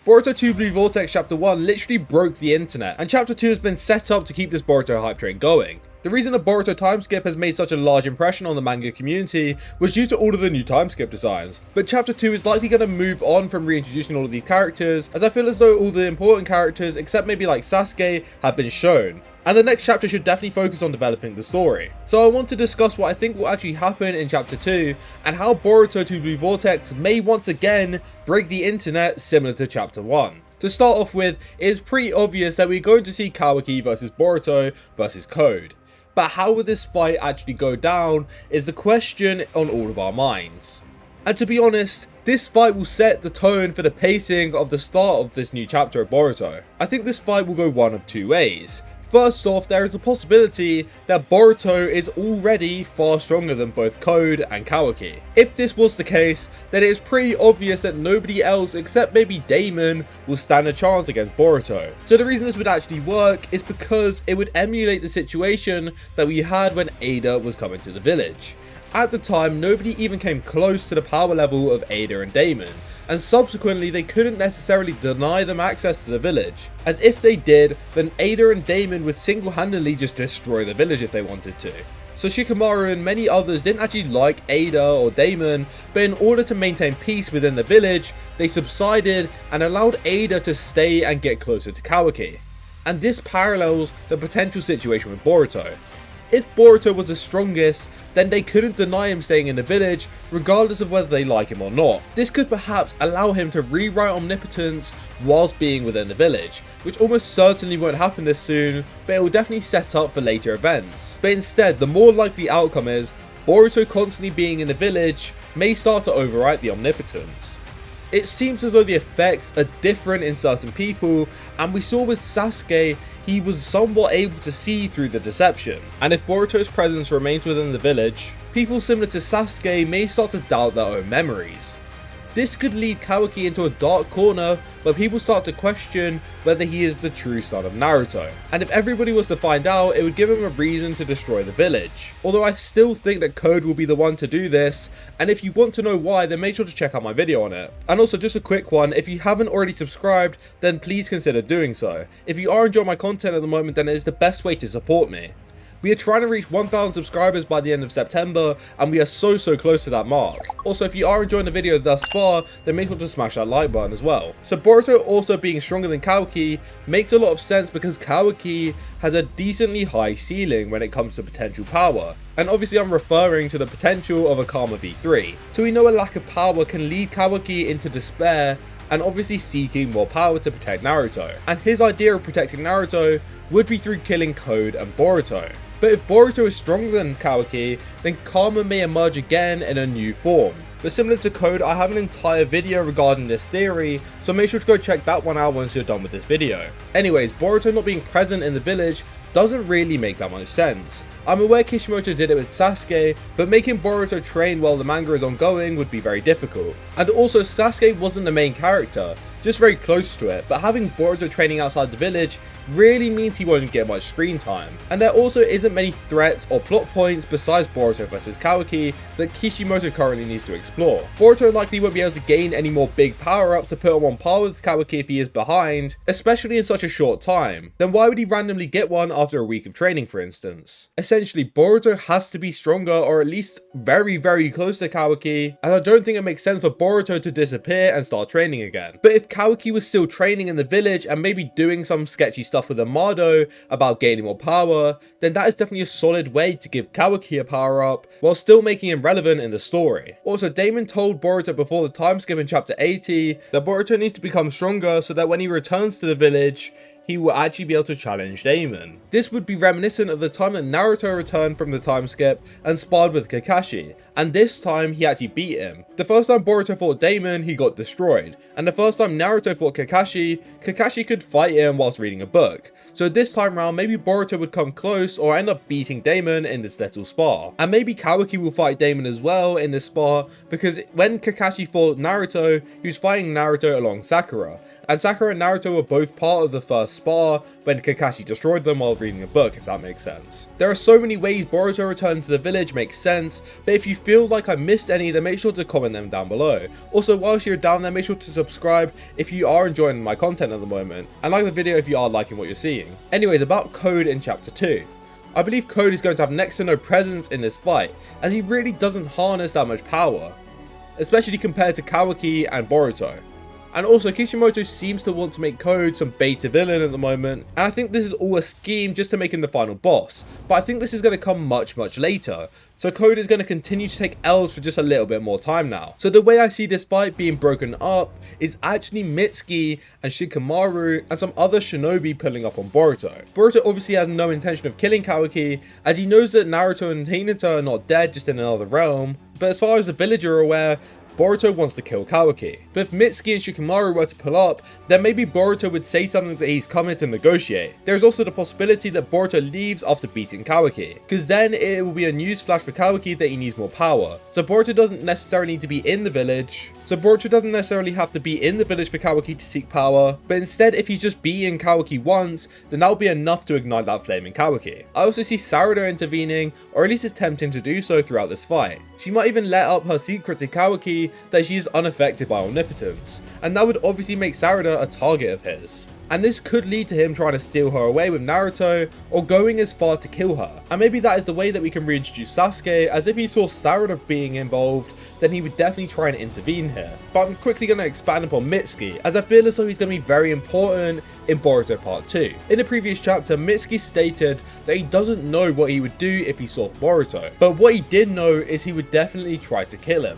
Boruto 2 Blue Vortex Chapter 1 literally broke the internet, and Chapter 2 has been set up to keep this Boruto hype train going. The reason the Boruto timeskip has made such a large impression on the manga community was due to all of the new timeskip designs, but Chapter 2 is likely going to move on from reintroducing all of these characters, as I feel as though all the important characters, except maybe like Sasuke, have been shown. And the next chapter should definitely focus on developing the story. So I want to discuss what I think will actually happen in Chapter 2, and how Boruto 2 Blue Vortex may once again break the internet similar to Chapter 1. To start off with, it is pretty obvious that we're going to see Kawaki versus Boruto versus Code. But how will this fight actually go down is the question on all of our minds. And to be honest, this fight will set the tone for the pacing of the start of this new chapter of Boruto. I think this fight will go one of two ways. First off, there is a possibility that Boruto is already far stronger than both Code and Kawaki. If this was the case, then it is pretty obvious that nobody else except maybe Damon will stand a chance against Boruto. So the reason this would actually work is because it would emulate the situation that we had when Ada was coming to the village. At the time, nobody even came close to the power level of Ada and Damon, and subsequently they couldn't necessarily deny them access to the village, as if they did, then Ada and Damon would single-handedly just destroy the village if they wanted to. So Shikamaru and many others didn't actually like Ada or Damon, but in order to maintain peace within the village, they subsided and allowed Ada to stay and get closer to Kawaki. And this parallels the potential situation with Boruto. If Boruto was the strongest, then they couldn't deny him staying in the village, regardless of whether they like him or not. This could perhaps allow him to rewrite omnipotence whilst being within the village, which almost certainly won't happen this soon, but it will definitely set up for later events. But instead, the more likely outcome is, Boruto constantly being in the village may start to overwrite the omnipotence. It seems as though the effects are different in certain people, and we saw with Sasuke, he was somewhat able to see through the deception. And if Boruto's presence remains within the village, people similar to Sasuke may start to doubt their own memories. This could lead Kawaki into a dark corner where people start to question whether he is the true son of Naruto. And if everybody was to find out, it would give him a reason to destroy the village. Although I still think that Code will be the one to do this, and if you want to know why, then make sure to check out my video on it. And also just a quick one, if you haven't already subscribed, then please consider doing so. If you are enjoying my content at the moment, then it is the best way to support me. We are trying to reach 1,000 subscribers by the end of September, and we are so close to that mark. Also, if you are enjoying the video thus far, then make sure to smash that like button as well. So Boruto also being stronger than Kawaki makes a lot of sense because Kawaki has a decently high ceiling when it comes to potential power. And obviously I'm referring to the potential of a Karma V3. So we know a lack of power can lead Kawaki into despair, and obviously seeking more power to protect Naruto. And his idea of protecting Naruto would be through killing Code and Boruto. But if Boruto is stronger than Kawaki, then Karma may emerge again in a new form. But similar to Code, I have an entire video regarding this theory, so make sure to go check that one out once you're done with this video. Anyways, Boruto not being present in the village doesn't really make that much sense. I'm aware Kishimoto did it with Sasuke, but making Boruto train while the manga is ongoing would be very difficult. And also Sasuke wasn't the main character, just very close to it, but having Boruto training outside the village really means he won't get much screen time. And there also isn't many threats or plot points besides Boruto vs Kawaki that Kishimoto currently needs to explore. Boruto likely won't be able to gain any more big power-ups to put him on par with Kawaki if he is behind, especially in such a short time. Then why would he randomly get one after a week of training, for instance? Essentially, Boruto has to be stronger, or at least very close to Kawaki, and I don't think it makes sense for Boruto to disappear and start training again. But if Kawaki was still training in the village and maybe doing some sketchy stuff with Amado about gaining more power, then that is definitely a solid way to give Kawaki a power up while still making him relevant in the story. Also, Damon told Boruto before the time skip in chapter 80 that Boruto needs to become stronger so that when he returns to the village, he will actually be able to challenge Damon. This would be reminiscent of the time that Naruto returned from the time skip and sparred with Kakashi, and this time he actually beat him. The first time Boruto fought Damon, he got destroyed, and the first time Naruto fought Kakashi, Kakashi could fight him whilst reading a book. So this time round, maybe Boruto would come close or end up beating Damon in this little spar. And maybe Kawaki will fight Damon as well in this spar, because when Kakashi fought Naruto, he was fighting Naruto along Sakura. And Sakura and Naruto were both part of the first spar when Kakashi destroyed them while reading a book, if that makes sense. There are so many ways Boruto returning to the village makes sense, but if you feel like I missed any, then make sure to comment them down below. Also, whilst you're down there, make sure to subscribe if you are enjoying my content at the moment, and like the video if you are liking what you're seeing. Anyways, about Code in chapter 2. I believe Code is going to have next to no presence in this fight, as he really doesn't harness that much power, especially compared to Kawaki and Boruto. And also, Kishimoto seems to want to make Code some beta villain at the moment, and I think this is all a scheme just to make him the final boss, but I think this is going to come much later, so Code is going to continue to take L's for just a little bit more time now. So the way I see this fight being broken up is actually Mitsuki and Shikamaru and some other shinobi pulling up on Boruto. Boruto obviously has no intention of killing Kawaki, as he knows that Naruto and Hinata are not dead, just in another realm, but as far as the village are aware, Boruto wants to kill Kawaki. But if Mitsuki and Shikamaru were to pull up, then maybe Boruto would say something that he's coming to negotiate. There's also the possibility that Boruto leaves after beating Kawaki, because then it will be a news flash for Kawaki that he needs more power. So Boruto doesn't necessarily need to be in the village. for Kawaki to seek power, but instead if he's just beating Kawaki once, then that will be enough to ignite that flame in Kawaki. I also see Sarada intervening, or at least attempting to do so throughout this fight. She might even let up her secret to Kawaki that she is unaffected by omnipotence, and that would obviously make Sarada a target of his. And this could lead to him trying to steal her away with Naruto, or going as far to kill her. And maybe that is the way that we can reintroduce Sasuke, as if he saw Sarada being involved, then he would definitely try and intervene here. But I'm quickly going to expand upon Mitsuki, as I feel as though he's going to be very important in Boruto Part 2. In the previous chapter, Mitsuki stated that he doesn't know what he would do if he saw Boruto, but what he did know is he would definitely try to kill him.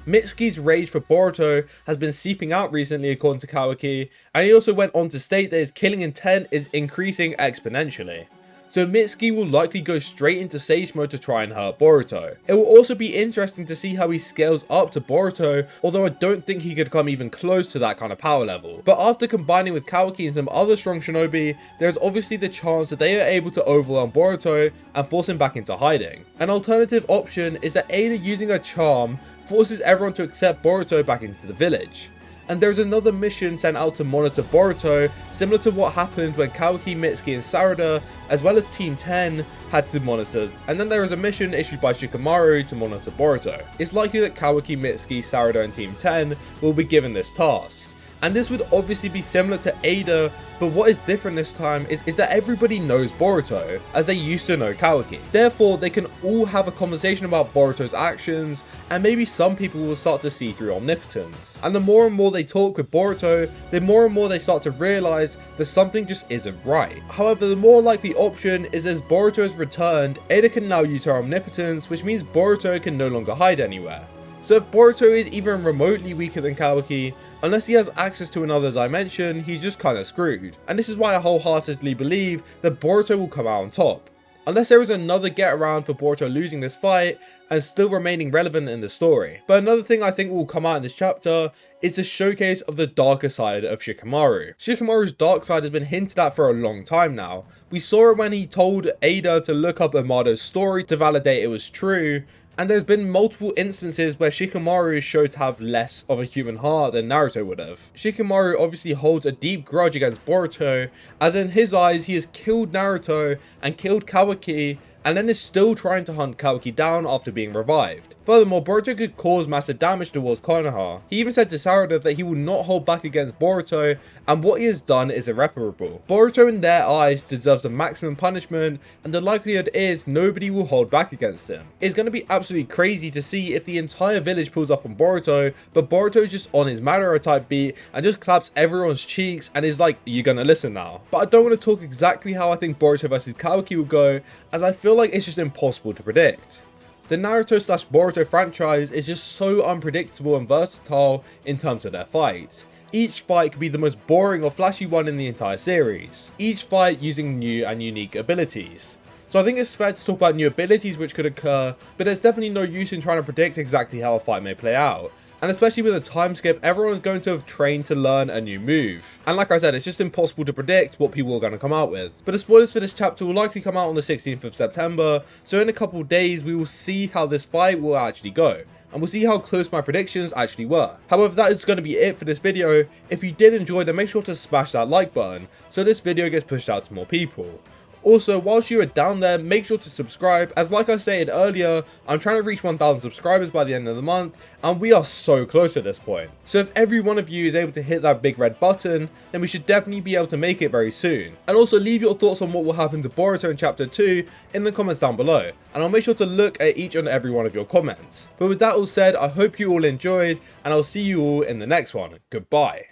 Mitsuki's rage for Boruto has been seeping out recently according to Kawaki, and he also went on to state that his killing intent is increasing exponentially. So Mitsuki will likely go straight into Sage Mode to try and hurt Boruto. It will also be interesting to see how he scales up to Boruto, although I don't think he could come even close to that kind of power level. But after combining with Kawaki and some other strong shinobi, there's obviously the chance that they are able to overwhelm Boruto and force him back into hiding. An alternative option is that Ada using her charm forces everyone to accept Boruto back into the village. And there's another mission sent out to monitor Boruto, similar to what happened when Kawaki, Mitsuki and Sarada, as well as Team 10, had to monitor. And then there is a mission issued by Shikamaru to monitor Boruto. It's likely that Kawaki, Mitsuki, Sarada and Team 10 will be given this task. And this would obviously be similar to Ada, but what is different this time is that everybody knows Boruto, as they used to know Kawaki. Therefore, they can all have a conversation about Boruto's actions, and maybe some people will start to see through omnipotence. And the more and more they talk with Boruto, the more and more they start to realize that something just isn't right. However, the more likely option is as Boruto has returned, Ada can now use her omnipotence, which means Boruto can no longer hide anywhere. So if Boruto is even remotely weaker than Kawaki, unless he has access to another dimension, he's just kinda screwed. And this is why I wholeheartedly believe that Boruto will come out on top. Unless there is another get around for Boruto losing this fight and still remaining relevant in the story. But another thing I think will come out in this chapter is the showcase of the darker side of Shikamaru. Shikamaru's dark side has been hinted at for a long time now. We saw it when he told Ada to look up Amado's story to validate it was true, and there's been multiple instances where Shikamaru is shown to have less of a human heart than Naruto would have. Shikamaru obviously holds a deep grudge against Boruto, as in his eyes he has killed Naruto and killed Kawaki, and then is still trying to hunt Kawaki down after being revived. Furthermore, Boruto could cause massive damage towards Konoha. He even said to Sarada that he will not hold back against Boruto, and what he has done is irreparable. Boruto in their eyes deserves the maximum punishment, and the likelihood is nobody will hold back against him. It's going to be absolutely crazy to see if the entire village pulls up on Boruto, but Boruto is just on his Madara type beat and just claps everyone's cheeks and is like, you're gonna listen now. But I don't want to talk exactly how I think Boruto vs Kawaki will go, as I feel like it's just impossible to predict. The Naruto/Boruto franchise is just so unpredictable and versatile in terms of their fights. Each fight could be the most boring or flashy one in the entire series, each fight using new and unique abilities. So I think it's fair to talk about new abilities which could occur, but there's definitely no use in trying to predict exactly how a fight may play out. And especially with a time skip, everyone's going to have trained to learn a new move. And like I said, it's just impossible to predict what people are going to come out with. But the spoilers for this chapter will likely come out on the 16th of September, so in a couple of days we will see how this fight will actually go. and we'll see how close my predictions actually were. However, that is going to be it for this video. If you did enjoy, then make sure to smash that like button so this video gets pushed out to more people. Also, whilst you are down there, make sure to subscribe, as like I stated earlier, I'm trying to reach 1,000 subscribers by the end of the month, and we are so close at this point. So if every one of you is able to hit that big red button, then we should definitely be able to make it very soon. And also leave your thoughts on what will happen to Boruto in chapter 2 in the comments down below, and I'll make sure to look at each and every one of your comments. But with that all said, I hope you all enjoyed, and I'll see you all in the next one. Goodbye.